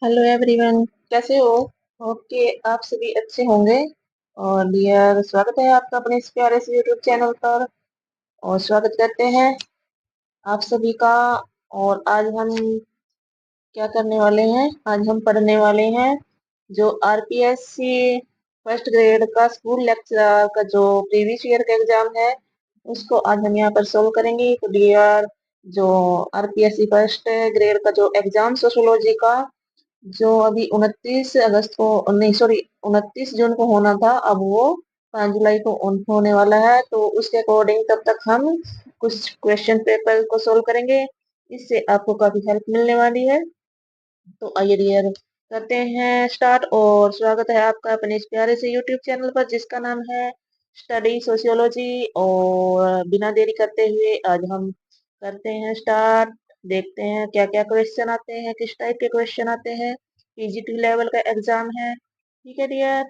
Hello everyone, कैसे हो? Okay, आप सभी अच्छे होंगे। और डियर, स्वागत है आपका अपने इस प्यारे से यूट्यूब चैनल पर। और स्वागत करते हैं आप सभी का। और आज हम क्या करने वाले हैं? आज हम पढ़ने वाले हैं जो आरपीएससी फर्स्ट ग्रेड का स्कूल लेक्चरर का जो प्रीवियस ईयर का एग्जाम है, उसको आज हम यहाँ पर सोल्व करेंगे। तो डियर, जो आरपीएससी फर्स्ट ग्रेड का जो एग्जाम सोशोलॉजी का, जो अभी 29 अगस्त को, नहीं सॉरी, 29 जून को होना था, अब वो 5 जुलाई को होने वाला है। तो उसके अकॉर्डिंग तब तक हम कुछ क्वेश्चन पेपर को सोल्व करेंगे। इससे आपको काफी हेल्प मिलने वाली है। तो आइए डियर, करते हैं स्टार्ट। और स्वागत है आपका अपने इस प्यारे से यूट्यूब चैनल पर जिसका नाम है स्टडी सोशियोलॉजी। और बिना देरी करते हुए आज हम करते हैं स्टार्ट। देखते हैं क्या क्या क्वेश्चन आते हैं, किस टाइप के क्वेश्चन आते हैं। पीजीटी लेवल का एग्जाम है, ठीक है डियर।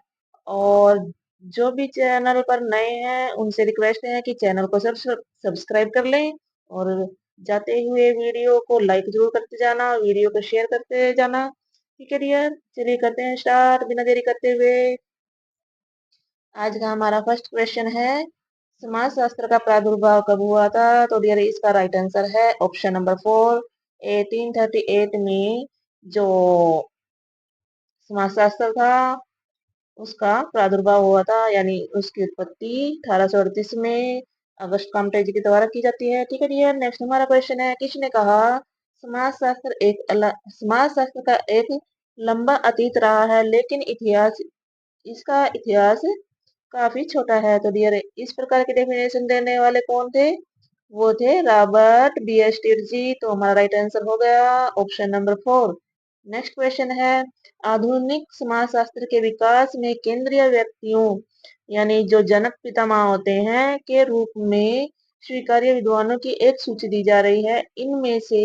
और जो भी चैनल पर नए हैं उनसे रिक्वेस्ट है कि चैनल को सब्सक्राइब कर लें। और जाते हुए वीडियो को लाइक जरूर करते जाना, वीडियो को शेयर करते जाना, ठीक है डियर। चलिए करते हैं स्टार्ट बिना देरी करते हुए। आज का हमारा फर्स्ट क्वेश्चन है, समाज शास्त्र का प्रादुर्भाव कब हुआ था? तो डियर, इसका राइट आंसर है ऑप्शन नंबर 4, 1838 में। जो समाजशास्त्र था उसका प्रादुर्भाव हुआ था, यानी उसकी उत्पत्ति 1838 में अगस्त कामटे जी के द्वारा की जाती है, ठीक है डियर। नेक्स्ट हमारा क्वेश्चन है, किसने कहा समाज शास्त्र का एक लंबा अतीत रहा है, लेकिन इसका इतिहास काफी छोटा है? तो डियर, इस प्रकार की डेफिनेशन देने वाले कौन थे? वो थे रॉबर्ट बीएस्टर जी। तो हमारा राइट आंसर हो गया ऑप्शन नंबर 4। नेक्स्ट क्वेश्चन है, आधुनिक समाजशास्त्र के विकास में केंद्रीय व्यक्तियों, यानी जो जनक पितामह होते हैं, के रूप में स्वीकार्य विद्वानों की एक सूची दी जा रही है। इनमें से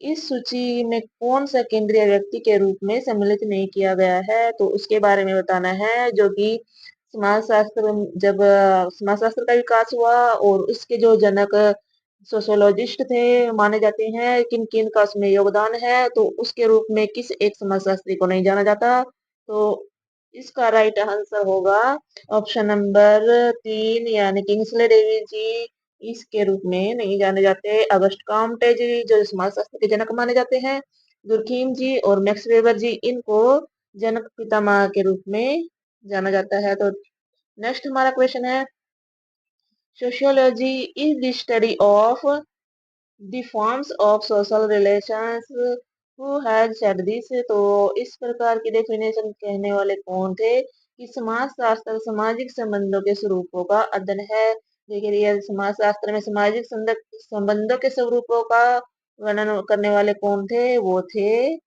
इस सूची में कौन सा केंद्रीय व्यक्ति के रूप में सम्मिलित नहीं किया गया है? तो उसके बारे में बताना है। जो कि समाजशास्त्र, जब समाजशास्त्र का विकास हुआ और उसके जो जनक सोशोलॉजिस्ट थे माने जाते हैं, किन किन का उसमें योगदान है, तो उसके रूप में किस एक समाजशास्त्री को नहीं जाना जाता? तो इसका राइट आंसर होगा ऑप्शन नंबर 3, यानी किंग्सले डेविड जी। इसके रूप में नहीं जाने जाते। अगस्ट काम्टे जी जो समाजशास्त्र के जनक माने जाते हैं, दुर्खीम जी और मैक्स वेबर जी, इनको जनक पितामह के रूप में जाना जाता है। तो नेक्स्ट हमारा क्वेश्चन है, sociology is the study of the forms of social relations, who has said this? तो इस प्रकार की डेफिनेशन कहने वाले कौन थे? कि समाज शास्त्र सामाजिक संबंधों के स्वरूपों का अध्ययन है। देखिए ये समाज शास्त्र में सामाजिक संबंधों के स्वरूपों का वर्णन करने वाले कौन थे? वो थे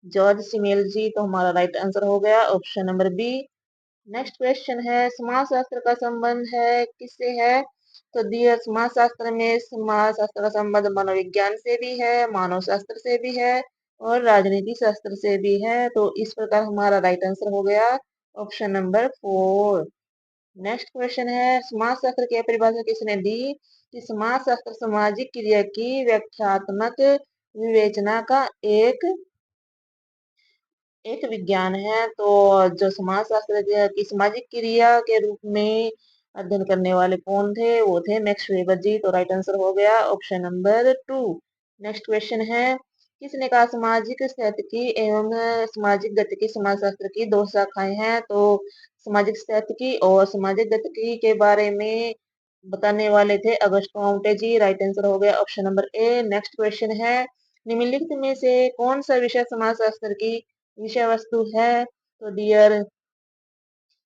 जॉर्ज सिमेल जी। तो हमारा राइट आंसर हो गया option number B. Next question है, समाज शास्त्र का संबंध है किससे है? तो दिया समाज शास्त्र में समाज शास्त्र का संबंध मनोविज्ञान से भी है, मानव शास्त्र से भी है और राजनीति शास्त्र से भी है। तो इस प्रकार हमारा राइट आंसर हो गया ऑप्शन नंबर 4। नेक्स्ट क्वेश्चन है, समाज शास्त्र की परिभाषा किसने दी? कि समाज शास्त्र सामाजिक क्रिया की व्याख्यात्मक विवेचना का एक एक विज्ञान है। तो जो समाज शास्त्र की सामाजिक क्रिया के रूप में अध्ययन करने वाले कौन थे? वो थे मैक्स वेबर जी। तो राइट आंसर हो गया ऑप्शन नंबर 2। नेक्स्ट क्वेश्चन है, किसने कहा सामाजिक स्थैतिकी एवं सामाजिक गतिकी समाज शास्त्र की दो शाखाएं हैं? तो सामाजिक स्थैतिकी और सामाजिक गतिकी के बारे में बताने वाले थे अगस्ट काउंटे जी। राइट आंसर हो गया option number A. Next question है, निम्नलिखित में से कौन सा विषय समाज शास्त्र की विषय वस्तु है? तो डियर,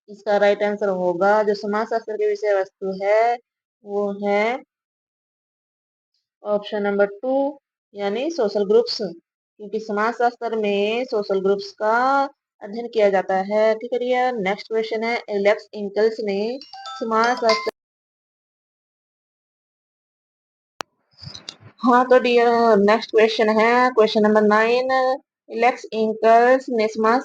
इसका राइट आंसर होगा, जो समाज शास्त्र की विषय वस्तु है वो है ऑप्शन नंबर 2, यानी सोशल ग्रुप्स। क्योंकि समाज शास्त्र में सोशल ग्रुप्स का अध्ययन किया जाता है, ठीक है डियर। नेक्स्ट क्वेश्चन है, एलेक्स इंकल्स ने समाज शास्त्र, हाँ तो डियर, नेक्स्ट क्वेश्चन है क्वेश्चन नंबर 9। एलेक्स इंकल्स ने समाज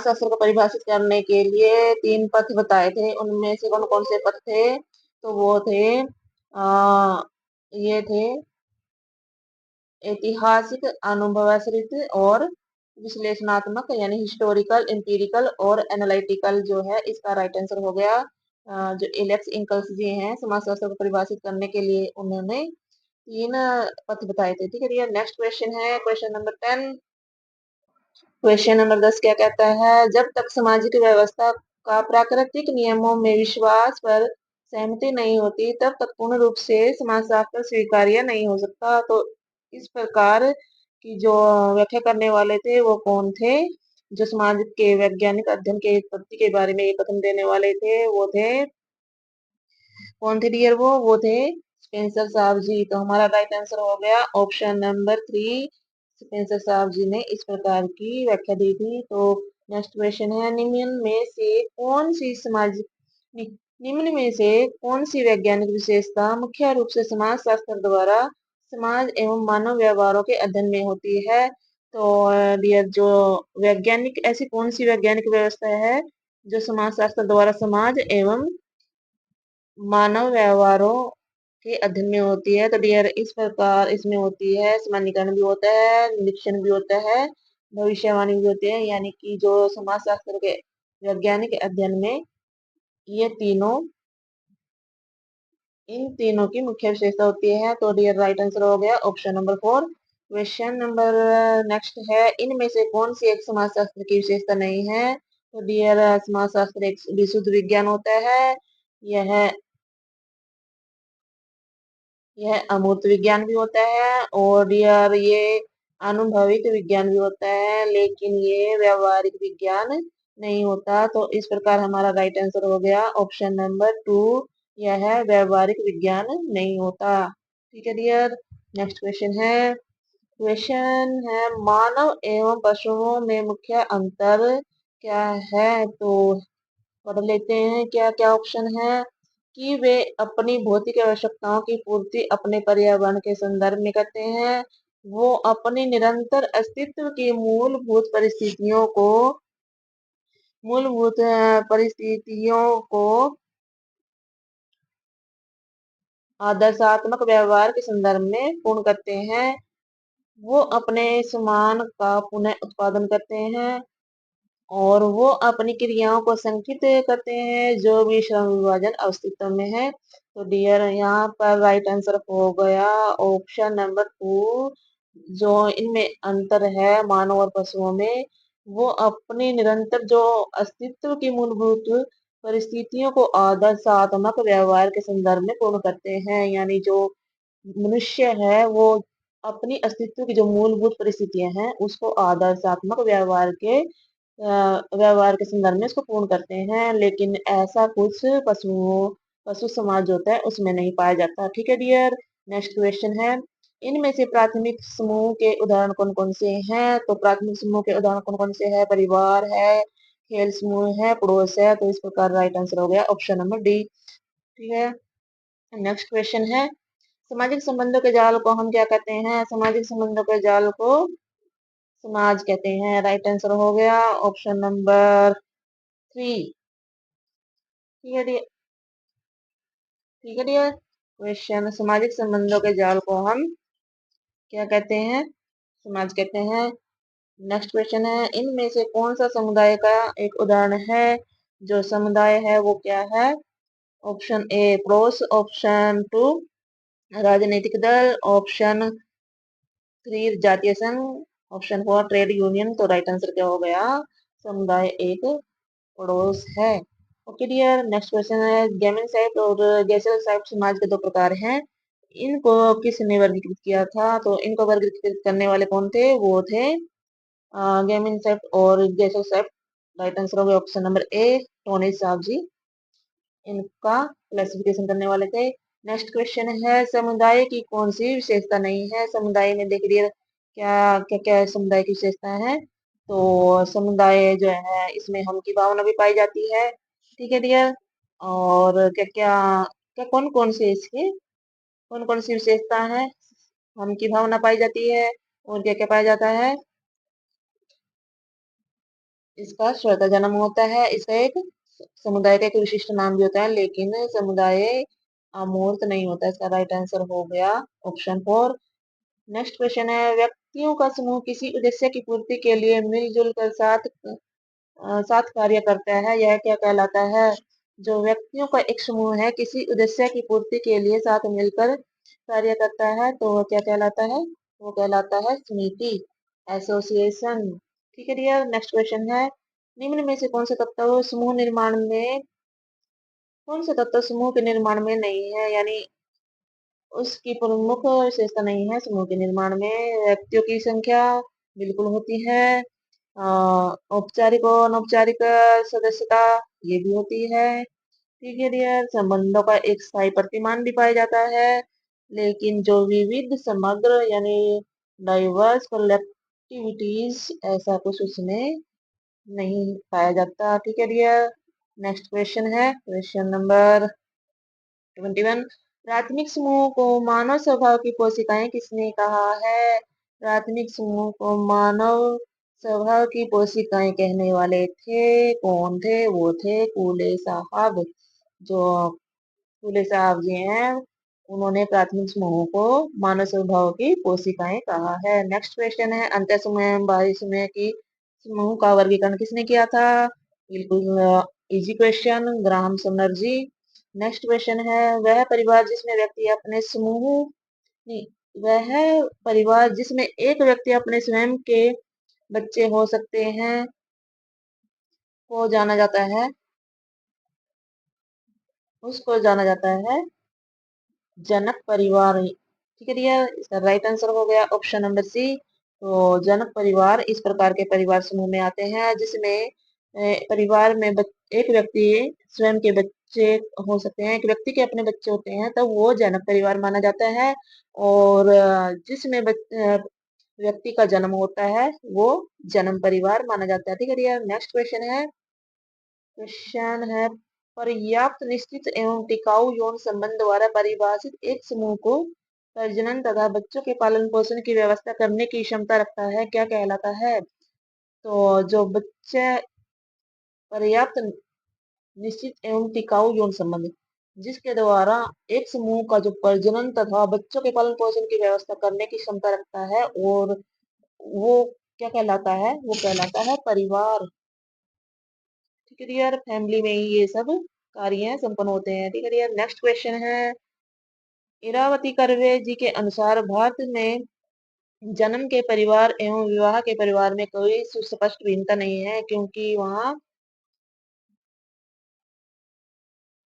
शास्त्र को परिभाषित करने के लिए 3 पथ बताए थे। उनमें से कौन कौन से पथ थे? तो वो थे, ये थे ऐतिहासिक, अनुभवाश्रित और विश्लेषणात्मक यानी हिस्टोरिकल, एम्पिरिकल और एनालिटिकल जो है इसका राइट आंसर हो गया। जो एलेक्स इंकल्स जी हैं समाजशास्त्र को परिभाषित करने के लिए उन्होंने 3 पथ बताए थे। ठीक है डियर, नेक्स्ट क्वेश्चन है क्वेश्चन नंबर 10। क्वेश्चन नंबर 10 क्या कहता है, जब तक सामाजिक व्यवस्था का प्राकृतिक नियमों में विश्वास पर सहमति नहीं होती तब तक पूर्ण रूप से समाजशास्त्र स्वीकार्य नहीं हो सकता। तो इस प्रकार की जो व्याख्या करने वाले थे वो कौन थे? जो समाज के वैज्ञानिक अध्ययन के उत्पत्ति के बारे में ये कथन देने वाले थे वो थे, कौन थे डियर? वो थे स्पेंसर साहब जी। तो हमारा राइट आंसर हो गया ऑप्शन नंबर 3। स्पेंसर साहब जी ने इस प्रकार की व्याख्या दी थी। तो नेक्स्ट क्वेश्चन है, नि- निम्न में से कौन सी वैज्ञानिक विशेषता मुख्य रूप से समाज शास्त्र द्वारा समाज एवं मानव व्यवहारों के अध्ययन में होती है? तो डियर, जो वैज्ञानिक ऐसी कौन सी वैज्ञानिक व्यवस्था है जो समाज शास्त्र द्वारा समाज एवं मानव व्यवहारों के अध्ययन में होती है? तो डियर, इस प्रकार इसमें होती है सामान्यीकरण भी होता है, निरीक्षण भी होता है, भविष्यवाणी भी होती है। यानी कि जो समाजशास्त्र के वैज्ञानिक अध्ययन में ये तीनों इन तीनों की मुख्य विशेषता होती है। तो डियर, राइट आंसर हो गया option number 4। Question number next है, इनमें से कौन सी एक समाजशास्त्र की विशेषता नहीं है? तो डियर, समाजशास्त्र एक विशुद्ध विज्ञान होता है। यह यह अमूर्त विज्ञान भी होता है और यार ये अनुभविक विज्ञान भी होता है, लेकिन ये व्यवहारिक विज्ञान नहीं होता। तो इस प्रकार हमारा राइट आंसर हो गया ऑप्शन नंबर 2। यह व्यवहारिक विज्ञान नहीं होता। ठीक है डियर, नेक्स्ट क्वेश्चन है मानव एवं पशुओं में मुख्य अंतर क्या है? तो पढ़ लेते हैं क्या क्या ऑप्शन है। कि वे अपनी भौतिक आवश्यकताओं की पूर्ति अपने पर्यावरण के संदर्भ में करते हैं। वो अपनी निरंतर अस्तित्व की मूलभूत परिस्थितियों को आदर्शात्मक व्यवहार के संदर्भ में पूर्ण करते हैं। वो अपने सामान का पुनः उत्पादन करते हैं और वो अपनी क्रियाओं को संचित करते हैं जो भी श्रम विभाजन अस्तित्व में है। तो डियर, यहाँ पर राइट आंसर हो गया ऑप्शन नंबर 2। जो इनमें अंतर है मानव और पशुओं में, वो अपनी निरंतर जो अस्तित्व की मूलभूत परिस्थितियों को आदर्शात्मक व्यवहार के संदर्भ में पूर्ण करते हैं। यानी जो मनुष्य है वो अपनी अस्तित्व की जो मूलभूत परिस्थितियां हैं उसको आदर्शात्मक व्यवहार के संदर्भ में इसको पूर्ण करते हैं, लेकिन ऐसा कुछ पशु समाज होता है उसमें नहीं पाया जाता। ठीक है डियर, नेक्स्ट क्वेश्चन है, इनमें से प्राथमिक समूह के उदाहरण कौन कौन से हैं? तो प्राथमिक समूह के उदाहरण कौन कौन से हैं? परिवार है, खेल समूह है, पड़ोस है। तो इस प्रकार राइट आंसर हो गया ऑप्शन नंबर डी। ठीक है, नेक्स्ट क्वेश्चन है, सामाजिक संबंधों के जाल को हम क्या कहते हैं? सामाजिक संबंधों के जाल को समाज कहते हैं। राइट आंसर हो गया ऑप्शन नंबर 3। ठीक है डियर, ठीक है डियर, क्वेश्चन, सामाजिक संबंधों के जाल को हम क्या कहते हैं? समाज कहते हैं। नेक्स्ट क्वेश्चन है, इनमें से कौन सा समुदाय का एक उदाहरण है? जो समुदाय है वो क्या है? ऑप्शन ए पड़ोस, ऑप्शन 2 राजनीतिक दल, ऑप्शन 3 जातीय संघ, ऑप्शन 4 ट्रेड यूनियन। तो राइट आंसर क्या हो गया? समुदाय एक पड़ोस है। ओके डियर, नेक्स्ट क्वेश्चन है, गेमिंग साइट और गैसल साइट समाज के दो प्रकार हैं। इनको किसने वर्गीकृत किया था? तो इनको वर्गीकृत करने वाले कौन थे? वो थे गेमिंग साइट और गैसल साइट। राइट आंसर हो गया ऑप्शन नंबर ए, टोनी साहब जी इनका क्लासिफिकेशन करने वाले थे। नेक्स्ट क्वेश्चन है, समुदाय की कौन सी विशेषता नहीं है? समुदाय में देख लिया क्या क्या क्या समुदाय की विशेषता है। तो समुदाय जो है इसमें हम की भावना भी पाई जाती है। ठीक है डियर, और क्या क्या क्या कौन कौन से इसके कौन कौन सी विशेषता है? हम की भावना पाई जाती है और क्या क्या पाया जाता है? इसका स्वतः जन्म होता है, इसका एक समुदाय का एक विशिष्ट नाम भी होता है, लेकिन समुदाय अमूर्त नहीं होता। इसका राइट आंसर हो गया ऑप्शन 4। नेक्स्ट क्वेश्चन है, व्यक्तियों का समूह किसी उद्देश्य की पूर्ति के लिए मिलजुल कर साथ कार्य करता है, यह क्या कहलाता है? जो व्यक्तियों का एक समूह है किसी उद्देश्य की पूर्ति के लिए साथ मिलकर कार्य करता है तो वह क्या कहलाता है? वो कहलाता है समिति, एसोसिएशन। ठीक है डियर, नेक्स्ट क्वेश्चन है, निम्न में से कौन से तत्व समूह के निर्माण में नहीं है, यानी उसकी प्रमुख विशेषता नहीं है समूह के निर्माण में? व्यक्तियों की संख्या बिल्कुल होती है। औपचारिक और अनौपचारिक सदस्यता ये भी होती है। ठीक है डियर, संबंधों का एक स्थायी प्रतिमान भी पाया जाता है, लेकिन जो विविध समग्र यानी डाइवर्स कलेक्टिविटीज ऐसा कुछ उसमें नहीं पाया जाता। ठीक है डियर, नेक्स्ट क्वेश्चन है क्वेश्चन नंबर 21, प्राथमिक समूह को मानव स्वभाव की कोशिकाएं किसने कहा है? प्राथमिक समूह को मानव स्वभाव की कोशिकाएं कहने वाले थे, कौन थे? वो थे कूले साहब। जो कूले साहब जी हैं, उन्होंने प्राथमिक समूह को मानव स्वभाव की कोशिकाएं कहा है। नेक्स्ट क्वेश्चन है, अंतः समूह एवं बाह्य समूह की समूह का वर्गीकरण किसने किया था? बिल्कुल इजी क्वेश्चन, ग्राहम समनर जी। नेक्स्ट क्वेश्चन है, वह परिवार जिसमें व्यक्ति अपने समूह नहीं वह परिवार जिसमें एक व्यक्ति अपने स्वयं के बच्चे हो सकते हैं को जाना जाता है उसको जाना जाता है जनक परिवार। ठीक है भैया, इसका राइट आंसर हो गया ऑप्शन नंबर सी। तो जनक परिवार इस प्रकार के परिवार समूह में आते हैं जिसमें परिवार में एक व्यक्ति स्वयं के बच्चे हो सकते हैं, एक व्यक्ति के अपने बच्चे होते हैं, तब वो जनक परिवार माना जाता है। और जिसमें व्यक्ति का जन्म होता है वो जन्म परिवार माना जाता है। ठीक है भैया, नेक्स्ट क्वेश्चन है, पर्याप्त निश्चित एवं टिकाऊ यौन संबंध द्वारा परिभाषित एक समूह को प्रजनन तथा बच्चों के पालन पोषण की व्यवस्था करने की क्षमता रखता है, क्या कहलाता है? तो जो बच्चे पर्याप्त निश्चित एवं टिकाऊ यौन संबंध जिसके द्वारा एक समूह का जो प्रजनन तथा बच्चों के पालन पोषण की व्यवस्था करने की क्षमता रखता है, और वो क्या कहलाता है? वो कहलाता है परिवार। ठीक है यार, फैमिली में ही ये सब कार्य संपन्न होते हैं। ठीक है यार, नेक्स्ट क्वेश्चन है, इरावती कर्वे जी के अनुसार भारत में जन्म के परिवार एवं विवाह के परिवार में कोई सुस्पष्ट भिन्नता नहीं है, क्योंकि वहाँ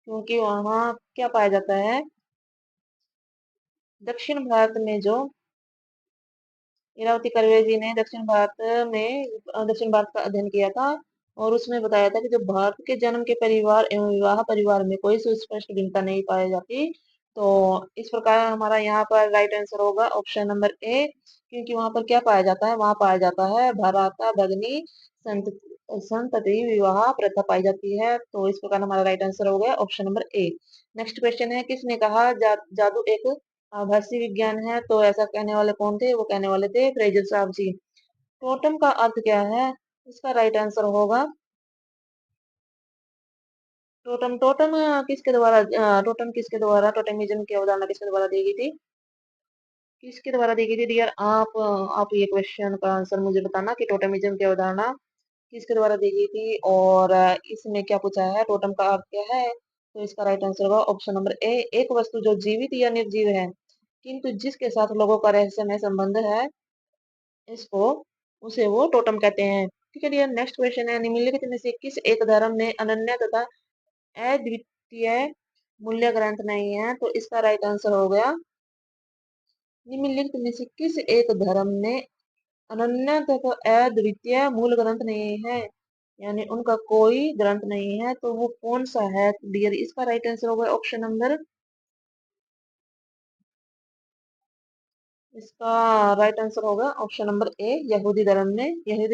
क्या पाया जाता है? दक्षिण भारत में जो इरावती कर्वे जी ने दक्षिण भारत का अध्ययन किया था, और उसमें बताया था कि जो भारत के जन्म के परिवार एवं विवाह परिवार में कोई सुस्पष्ट भिन्नता नहीं पाई जाती। तो इस प्रकार हमारा यहाँ पर राइट आंसर होगा ऑप्शन नंबर ए, क्योंकि वहां पर क्या पाया जाता है? वहां पाया जाता है भ्राता भगिनी संत संतति विवाह प्रथा पाई जाती है। तो इस प्रकार हमारा राइट आंसर हो गया option number A. Next question है, किसने कहा जादू एक आभासी विज्ञान है? तो ऐसा कहने वाले कौन थे? वो कहने वाले थे फ्रेजर साहब जी। टोटम का अर्थ क्या है? इसका राइट आंसर होगा टोटम। टोटमिज्म की अवधारणा किसके द्वारा दी गई थी? किसके द्वारा दी गई थी डियर? आप ये क्वेश्चन का आंसर मुझे बताना कि टोटमिज्म की अवधारणा किसके द्वारा दी गई थी, और इसमें क्या पूछा है, टोटम का अर्थ क्या है? तो इसका राइट आंसर होगा ऑप्शन नंबर ए, एक वस्तु जो जीवित या निर्जीव है किंतु जिसके साथ लोगों का रहस्यमय संबंध है, इसको उसे वो टोटम कहते हैं। ठीक है डियर, नेक्स्ट क्वेश्चन है, निम्नलिखित में से किस एक धर्म में अनन्य तथा अद्वितीय मूल्य ग्रंथ नहीं है? तो इसका राइट आंसर हो गया, निम्नलिखित में से किस एक धर्म में अनन्य तथा अद्वितीय मूल ग्रंथ नहीं है, यानी उनका कोई ग्रंथ नहीं है, तो वो कौन सा है डियर? इसका राइट आंसर होगा ऑप्शन नंबर, इसका राइट आंसर होगा ऑप्शन नंबर ए, यहूदी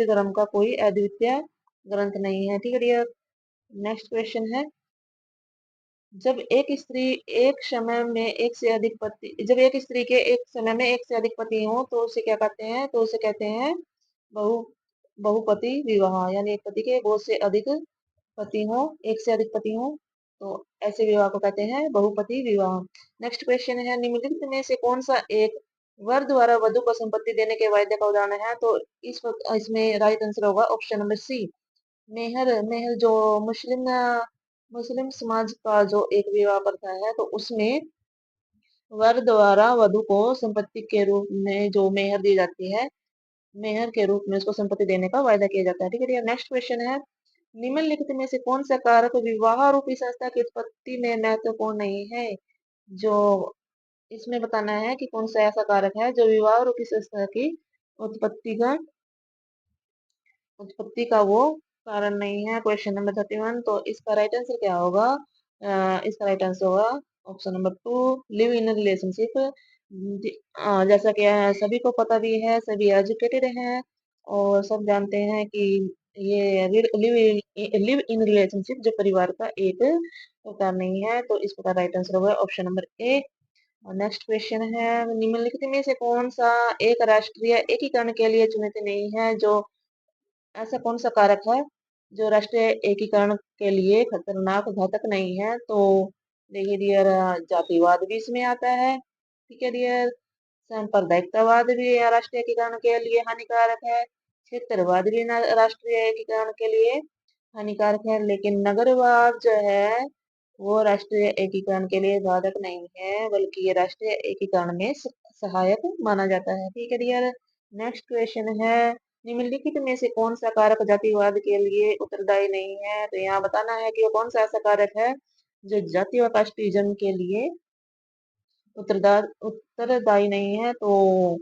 धर्म का कोई अद्वितीय ग्रंथ नहीं है। ठीक है डियर, नेक्स्ट क्वेश्चन है, जब एक स्त्री एक समय में एक से अधिक पति जब एक स्त्री के एक समय में एक से अधिक पति हो तो उसे क्या कहते हैं? तो उसे कहते हैं बहु बहुपति विवाह, यानी एक पति के बहुत से अधिक पति हो, एक से अधिक पति हो, तो ऐसे विवाह को कहते हैं बहुपति विवाह। नेक्स्ट क्वेश्चन है, निम्नलिखित में से कौन सा एक वर द्वारा वधु को संपत्ति देने के वायदे का उदाहरण है, तो इसमें राइट आंसर होगा ऑप्शन नंबर सी, मेहर। मेहर जो मुस्लिम मुस्लिम समाज का जो एक विवाह प्रथा है, तो उसमें वर द्वारा वधु को संपत्ति के रूप में जो मेहर दी जाती है, मेहर के रूप में उसको संपत्ति देने का वायदा किया जाता है। ठीक है, नेक्स्ट क्वेश्चन है, निम्नलिखित में से कौन सा कारक विवाह रूपी संस्था की उत्पत्ति में महत्वपूर्ण नहीं है? जो इसमें बताना है कि कौन सा ऐसा कारक है जो विवाह रूपी संस्था की उत्पत्ति का उत्पत्ति का वो कारण नहीं है। क्वेश्चन नंबर 31, तो इसका राइट आंसर क्या होगा? इसका राइट आंसर होगा option number 2, live in relationship. जैसा कि सभी को पता भी है, सभी एजुकेटेड हैं और सब जानते हैं कि ये लिव इन रिलेशनशिप जो परिवार का एक प्रकार नहीं है, तो इस प्रकार राइट आंसर होगा ऑप्शन नंबर ए। और नेक्स्ट क्वेश्चन है, निम्नलिखित में से कौन सा एक राष्ट्रीय एकीकरण के लिए चुनित नहीं है? जो ऐसा कौन सा कारक है जो राष्ट्रीय एकीकरण के लिए खतरनाक घातक नहीं है? तो देखिए डियर, जातिवाद भी इसमें आता है। ठीक है डियर, सांप्रदायिकतावाद भी राष्ट्रीय एकीकरण के लिए हानिकारक है, क्षेत्रवाद भी राष्ट्रीय एकीकरण के लिए हानिकारक है, लेकिन नगरवाद जो है वो राष्ट्रीय एकीकरण के लिए बाधक नहीं है, बल्कि ये राष्ट्रीय एकीकरण में सहायक माना जाता है। ठीक है डियर, नेक्स्ट क्वेश्चन है, निम्नलिखित में से कौन सा कारक जातिवाद के लिए उत्तरदायी नहीं है? तो यहाँ बताना है कि वो कौन सा ऐसा कारक है जो जाति व कास्टिज्म के लिए उत्तरदायी नहीं है। तो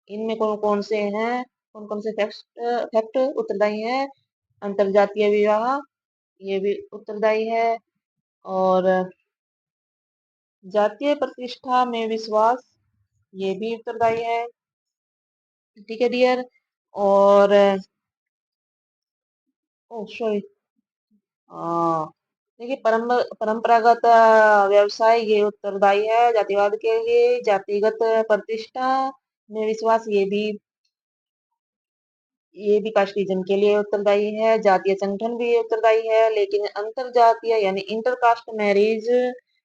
इनमें कौन कौन से हैं, कौन कौन से फैक्ट उत्तरदायी है? अंतरजातीय विवाह, ये भी उत्तरदायी है, और जातीय प्रतिष्ठा में विश्वास, ये भी उत्तरदायी है। ठीक है डियर, और ओ सॉरी, देखिए परंपरागत व्यवसाय ये उत्तरदायी है जातिवाद के लिए, जातिगत प्रतिष्ठा में विश्वास, ये भी कास्टिज्म के लिए उत्तरदायी है, जातीय संगठन भी उत्तरदायी है, लेकिन अंतर जातीय यानी इंटरकास्ट मैरिज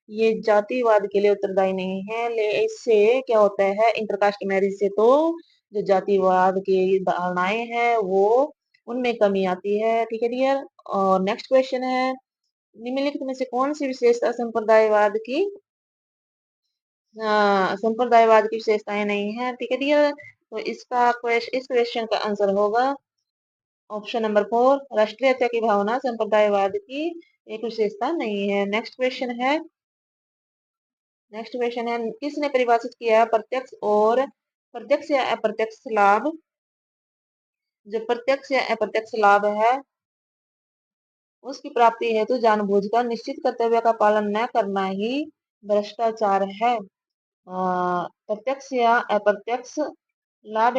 ये जातिवाद के लिए उत्तरदायी नहीं है। इससे क्या होता है, इंटरकास्ट मैरिज से तो जो जातिवाद की धारणाएं हैं वो उनमें कमी आती है। ठीक है डियर, और नेक्स्ट क्वेश्चन है, निम्नलिखित में से कौन सी विशेषता संप्रदायवाद की विशेषताएं नहीं है? ठीक है डियर, तो इस क्वेश्चन का आंसर होगा ऑप्शन नंबर 4, राष्ट्रीयता की भावना संप्रदायवाद की एक विशेषता नहीं है। नेक्स्ट क्वेश्चन है, किसने परिभाषित किया प्रत्यक्ष या अप्रत्यक्ष लाभ? जो प्रत्यक्ष या अप्रत्यक्ष लाभ है उसकी प्राप्ति हेतु जानबूझकर निश्चित कर्तव्य का पालन न करना ही भ्रष्टाचार है। प्रत्यक्ष या अप्रत्यक्ष लाभ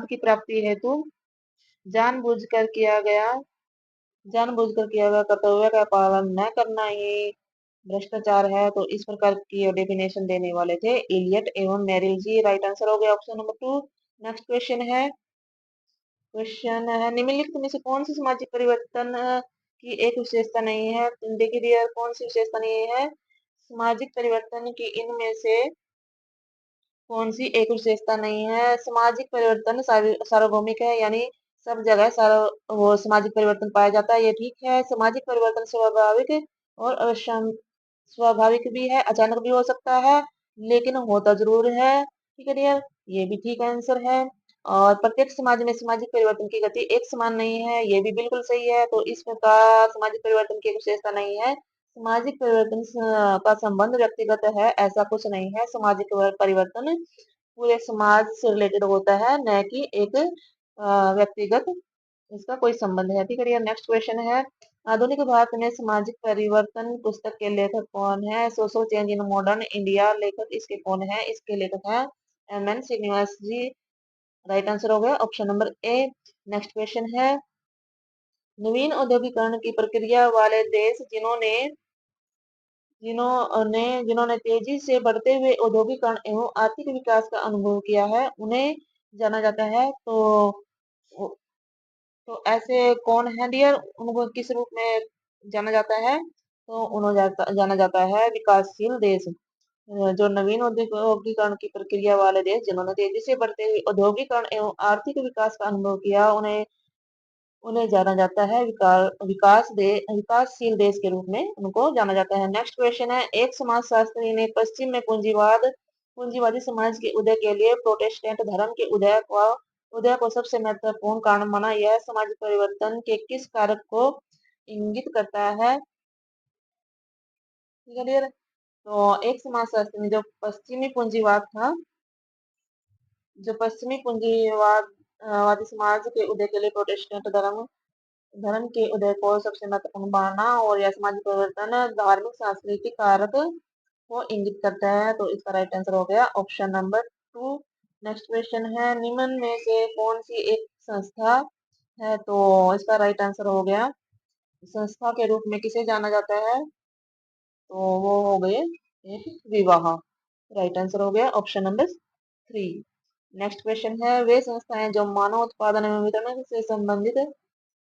की प्राप्ति हेतु जानबूझकर किया गया कर्तव्य का पालन न करना ही भ्रष्टाचार है। तो इस प्रकार की डेफिनेशन देने वाले थे इलियट एवं मेरिल जी। राइट आंसर हो गया ऑप्शन नंबर 2। नेक्स्ट क्वेश्चन है, निम्नलिखित में से कौन सी सामाजिक परिवर्तन की एक विशेषता नहीं है? देखिए डियर, कौन सी विशेषता नहीं है सामाजिक परिवर्तन की? इनमें से कौन सी एक विशेषता नहीं है? सामाजिक परिवर्तन सार्वभौमिक है, यानी सब जगह वो सामाजिक परिवर्तन पाया जाता है, ये ठीक है। सामाजिक परिवर्तन स्वाभाविक और स्वाभाविक भी है, अचानक भी हो सकता है, लेकिन होता जरूर है। ठीक है डियर, ये भी ठीक आंसर है। और प्रत्येक समाज में सामाजिक परिवर्तन की गति एक समान नहीं है, ये भी बिल्कुल सही है। तो इस प्रकार सामाजिक परिवर्तन की विशेषता नहीं है। सामाजिक परिवर्तन का संबंध व्यक्तिगत है, ऐसा कुछ नहीं है। सामाजिक परिवर्तन पूरे समाज से रिलेटेड होता है, न कि एक व्यक्तिगत इसका कोई संबंध है। ठीक है, नेक्स्ट क्वेश्चन है, आधुनिक भारत में सामाजिक परिवर्तन पुस्तक के लेखक कौन है? Social change in modern India, लेखक इसके कौन है? इसके लेखक है एम.एन. श्रीनिवास जी। राइट आंसर हो गया option number A. Next question है, नवीन औद्योगिकरण की प्रक्रिया वाले देश जिन्होंने तेजी से बढ़ते हुए औद्योगिकरण एवं आर्थिक विकास का अनुभव किया है उन्हें जाना जाता है। तो ऐसे कौन है डियर, उनको किस रूप में जाना जाता है? तो उन्हें जाना जाता है विकासशील देश। जो नवीन औद्योगिकरण की प्रक्रिया वाले देश जिन्होंने तेजी से बढ़ते हुए औद्योगिकरण एवं आर्थिक विकास का अनुभव किया, उन्हें उन्हें जाना जाता है विकासशील देश के रूप में उनको जाना जाता है। नेक्स्ट क्वेश्चन है, एक समाजशास्त्री ने पश्चिम में पूंजीवादी समाज के उदय के लिए प्रोटेस्टेंट धर्म के उदय को सबसे महत्वपूर्ण कारण माना। यह समाज परिवर्तन के किस कारक को इंगित करता है? क्लियर? तो एक समाजशास्त्री ने जो पश्चिमी पूंजीवाद वादी समाज के उदय के लिए प्रोटेस्टेंट धर्म के उदय को सबसे महत्वपूर्ण माना, और यह सामाजिक परिवर्तन धार्मिक सांस्कृतिक कारक को इंगित करता है। तो इसका राइट आंसर हो गया ऑप्शन नंबर 2। नेक्स्ट क्वेश्चन है, निम्न में से कौन सी एक संस्था है? तो इसका राइट आंसर हो गया, संस्था के रूप में किसे जाना जाता है? तो वो हो गए एक विवाह। राइट आंसर हो गया ऑप्शन नंबर 3। नेक्स्ट क्वेश्चन है, वे संस्थाएं जो मानव उत्पादन एवं वितरण से संबंधित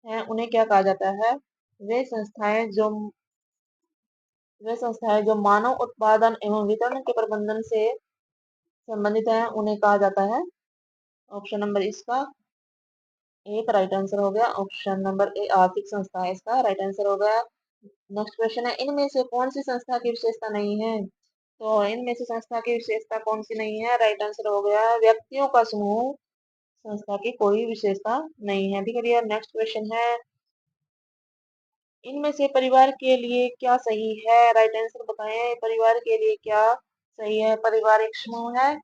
हैं, उन्हें क्या कहा जाता है? वे संस्थाएं जो मानव उत्पादन एवं वितरण के प्रबंधन से संबंधित हैं, उन्हें कहा जाता है। ऑप्शन नंबर इसका एक राइट आंसर हो गया ऑप्शन नंबर ए, आर्थिक संस्था है इसका राइट आंसर हो गया। नेक्स्ट क्वेश्चन है, इनमें से कौन सी संस्था की विशेषता नहीं है? तो इनमें से संस्था की विशेषता कौन सी नहीं है? राइट आंसर हो गया व्यक्तियों का समूह। संस्था की कोई विशेषता नहीं है। ठीक है। नेक्स्ट क्वेश्चन है, इनमें से परिवार के लिए क्या सही है? राइट आंसर बताएं, परिवार के लिए क्या सही है? परिवार एक समूह है,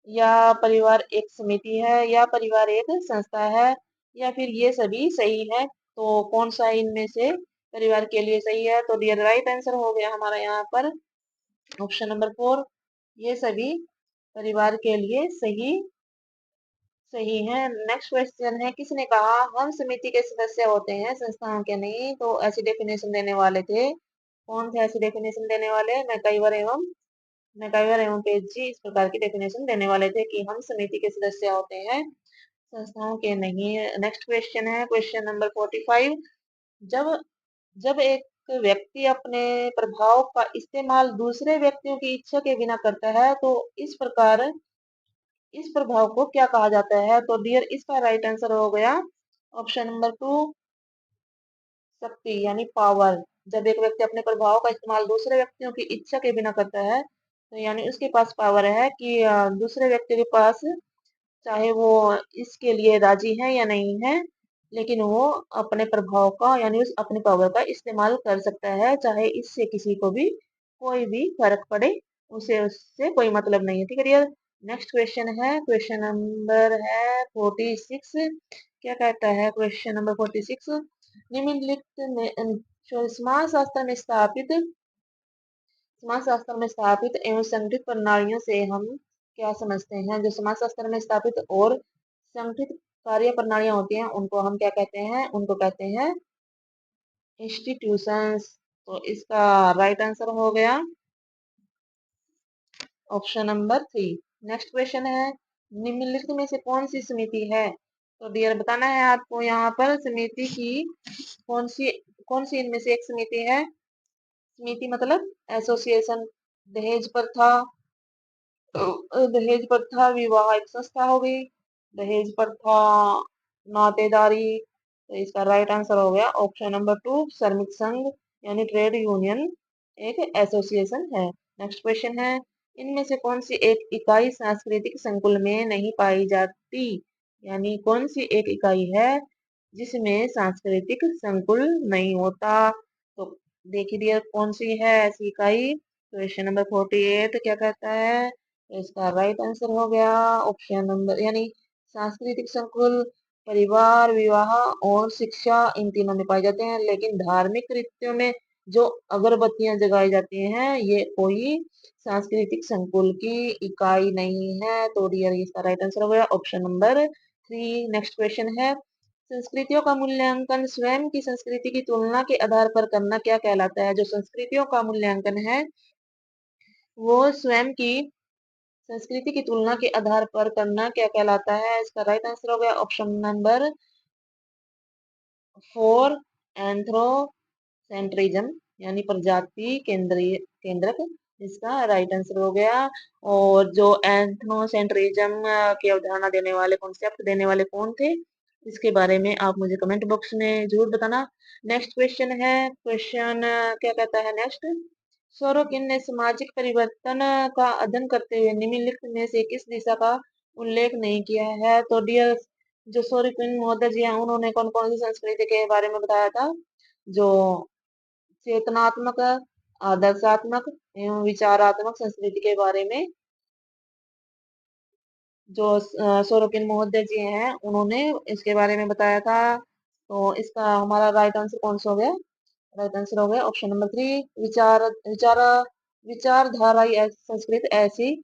या परिवार एक समिति है, या परिवार एक संस्था है, या फिर ये सभी सही है? तो कौन सा इनमें से परिवार के लिए सही है? तो डियर राइट आंसर हो गया हमारा यहाँ पर ऑप्शन नंबर 4, ये सभी परिवार के लिए सही है। नेक्स्ट क्वेश्चन है, किसने कहा हम समिति के सदस्य होते हैं, संस्थाओं के नहीं? तो ऐसी डेफिनेशन देने वाले थे, कौन थे ऐसी डेफिनेशन देने वाले? मैकाइवर एवं पेज जी इस प्रकार की डेफिनेशन देने वाले थे कि हम समिति के सदस्य होते हैं, संस्थाओं के नहीं। नेक्स्ट क्वेश्चन है क्वेश्चन नंबर 45, जब जब एक व्यक्ति अपने प्रभाव का इस्तेमाल दूसरे व्यक्तियों की इच्छा के बिना करता है, तो इस प्रभाव को क्या कहा जाता है? तो डियर इसका राइट आंसर हो गया ऑप्शन नंबर 2, शक्ति यानी पावर। जब एक व्यक्ति अपने प्रभाव का इस्तेमाल दूसरे व्यक्तियों की इच्छा के बिना करता है, तो यानी उसके पास पावर है कि दूसरे व्यक्ति के पास, चाहे वो इसके लिए राजी है या नहीं है, लेकिन वो अपने प्रभाव का यानी उस अपने पावर का इस्तेमाल कर सकता है, चाहे इससे किसी को भी कोई भी फर्क पड़े, उसे उससे कोई मतलब नहीं है। ठीक है डियर। नेक्स्ट क्वेश्चन है, क्वेश्चन नंबर है 46। क्या कहता है क्वेश्चन नंबर 46, निम्नलिखित में समाज शास्त्र में स्थापित एवं संगठित प्रणालियों से हम क्या समझते हैं? जो समाज शास्त्र में स्थापित और संगठित कार्य प्रणालियां होती हैं, उनको हम क्या कहते हैं? उनको कहते हैं इंस्टीट्यूशंस। तो इसका राइट आंसर हो गया ऑप्शन नंबर 3। नेक्स्ट क्वेश्चन है, निम्नलिखित में से कौन सी समिति है? तो डियर बताना है आपको यहाँ पर समिति की कौन सी इनमें से एक समिति है। समिति मतलब एसोसिएशन। दहेज प्रथा दहेज प्रथा विवाह एक संस्था हो गई, दहेज प्रथा नातेदारी। तो इसका राइट आंसर हो गया ऑप्शन नंबर 2, श्रमिक संघ यानी ट्रेड यूनियन एक एसोसिएशन है। नेक्स्ट क्वेश्चन है, इनमें से कौन सी एक इकाई सांस्कृतिक संकुल में नहीं पाई जाती? यानी कौन सी एक इकाई है जिसमें सांस्कृतिक संकुल नहीं होता? तो देखिए डियर कौन सी है ऐसी इकाई। क्वेश्चन नंबर 48 क्या कहता है? तो इसका राइट आंसर हो गया ऑप्शन नंबर यानी सांस्कृतिक संकुल परिवार, विवाह और शिक्षा इन तीनों में पाए जाते हैं, लेकिन धार्मिक कृत्यों में जो अगरबत्तियां जगाई जाती हैं, ये कोई सांस्कृतिक संकुल की इकाई नहीं है। तो डियर इसका राइट आंसर हो गया ऑप्शन नंबर 3। नेक्स्ट क्वेश्चन है, संस्कृतियों का मूल्यांकन स्वयं की संस्कृति की तुलना के आधार पर करना क्या कहलाता है? जो संस्कृतियों का मूल्यांकन है वो स्वयं की संस्कृति की तुलना के आधार पर करना क्या कहलाता है? इसका राइट आंसर हो गया ऑप्शन नंबर 4, एंथ्रोसेंट्रिज्म यानी प्रजाति केंद्रक। इसका राइट आंसर हो गया। और जो एथनोसेंट्रिज्म की अवधारणा देने वाले, कॉन्सेप्ट देने वाले कौन थे, इसके बारे में आप मुझे कमेंट बॉक्स में जरूर बताना। नेक्स्ट क्वेश्चन है, क्वेश्चन क्या कहता है नेक्स्ट। सोरोकिन ने सामाजिक परिवर्तन का अध्ययन करते हुए निम्नलिखित में से किस दिशा का उल्लेख नहीं किया है। तो डियर, जो सोरोकिन महोदय जी हैं, उन्होंने कौन कौन सी संस्कृति के बारे में बताया था, जो चेतनात्मक, आदर्शात्मक एवं विचारात्मक संस्कृति के बारे में जो सोरोकिन महोदय जी हैं, उन्होंने इसके बारे में बताया था। तो इसका हमारा राइट आंसर कौन सा हो गया, राइट आंसर हो गया ऑप्शन नंबर 3, विचार विचार विचारधारा संस्कृत ऐसी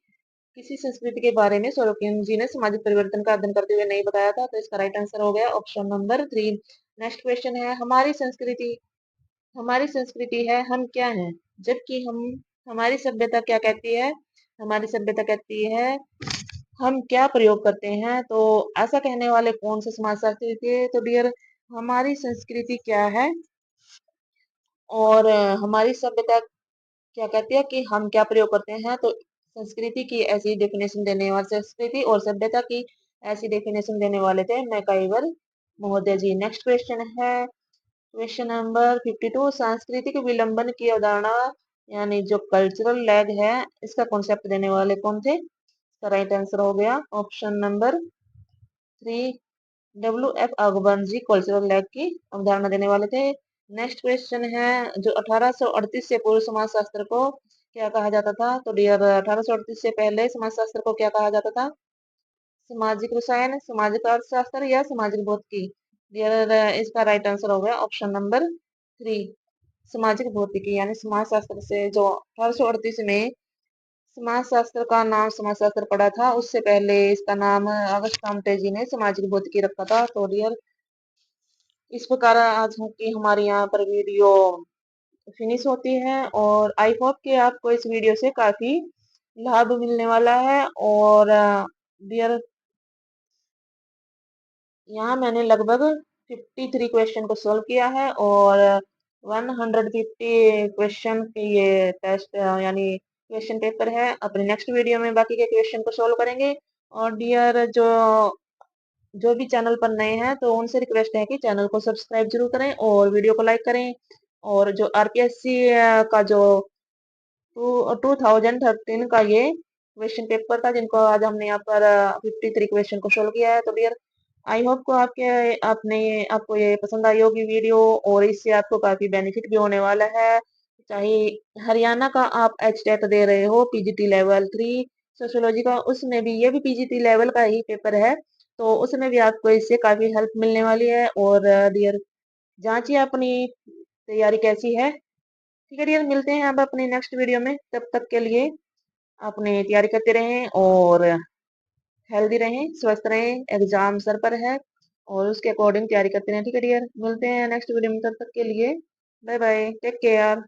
किसी संस्कृति के बारे में सोरोकिन जी ने सामाजिक परिवर्तन का अध्ययन करते हुए नहीं बताया था। तो इसका राइट आंसर हो गया ऑप्शन नंबर 3। नेक्स्ट क्वेश्चन है, हमारी संस्कृति है हम क्या हैं, जबकि हमारी सभ्यता क्या कहती है। हमारी सभ्यता कहती है हम क्या प्रयोग करते हैं। तो ऐसा कहने वाले कौन से समाजशास्त्री थे। तो डियर, हमारी संस्कृति क्या है और हमारी सभ्यता क्या कहती है कि हम क्या प्रयोग करते हैं। तो संस्कृति की ऐसी डेफिनेशन देने वाले, संस्कृति और सभ्यता की ऐसी डेफिनेशन देने वाले थे मैकाइवर महोदय जी। नेक्स्ट क्वेश्चन है, क्वेश्चन नंबर 52, सांस्कृतिक विलंबन की अवधारणा यानी जो कल्चरल लैग है, इसका कॉन्सेप्ट देने वाले कौन थे। इसका राइट आंसर हो गया ऑप्शन नंबर 3, WF अकबर जी कल्चरल लैग की अवधारणा देने वाले थे। नेक्स्ट क्वेश्चन है, जो 1838 से पूर्व समाजशास्त्र को क्या कहा जाता था। तो डियर, 1838 से पहले समाजशास्त्र को क्या कहा जाता था, सामाजिक रसायन, सामाजिक अर्थशास्त्र या सामाजिक भौतिकी। डियर, इसका राइट आंसर हो गया ऑप्शन नंबर 3, सामाजिक भौतिकी यानी समाजशास्त्र से जो 1838 में समाजशास्त्र का नाम समाजशास्त्र पड़ा था, उससे पहले इसका नाम अगस्त काम्टे जी ने सामाजिक भौतिकी रखा था। तो डियर, इस प्रकार आज की हमारी यहाँ पर वीडियो फिनिश होती है और आई होप कि आपको इस वीडियो से काफी लाभ मिलने वाला है। और डियर, यहाँ मैंने लगभग 53 क्वेश्चन को सॉल्व किया है और 150 क्वेश्चन के ये टेस्ट यानी क्वेश्चन पेपर है। अपने नेक्स्ट वीडियो में बाकी के क्वेश्चन को सॉल्व करेंगे। और डियर, जो भी चैनल पर नए हैं तो उनसे रिक्वेस्ट है कि चैनल को सब्सक्राइब जरूर करें और वीडियो को लाइक करें। और जो आरपीएससी का जो 2013 का ये क्वेश्चन पेपर था, जिनको आज हमने यहाँ पर 53 क्वेश्चन को सोल्व किया है। तो डियर, आई होप को आपको ये पसंद आई होगी वीडियो और इससे आपको काफी बेनिफिट भी होने वाला है। चाहे हरियाणा का आप एचटेट दे रहे हो पीजीटी लेवल 3 सोशियोलॉजी का, उसमें भी ये भी पीजीटी लेवल का ही पेपर है, तो उसमें भी आपको इससे काफी हेल्प मिलने वाली है। और डियर, जांचिए अपनी तैयारी कैसी है। ठीक है डियर, मिलते हैं अब अपने नेक्स्ट वीडियो में। तब तक के लिए अपनी तैयारी करते रहें और हेल्दी रहें, स्वस्थ रहें। एग्जाम सर पर है और उसके अकॉर्डिंग तैयारी करते रहें। ठीक है डियर, मिलते हैं नेक्स्ट वीडियो में। तब तक के लिए बाय बाय, टेक केयर।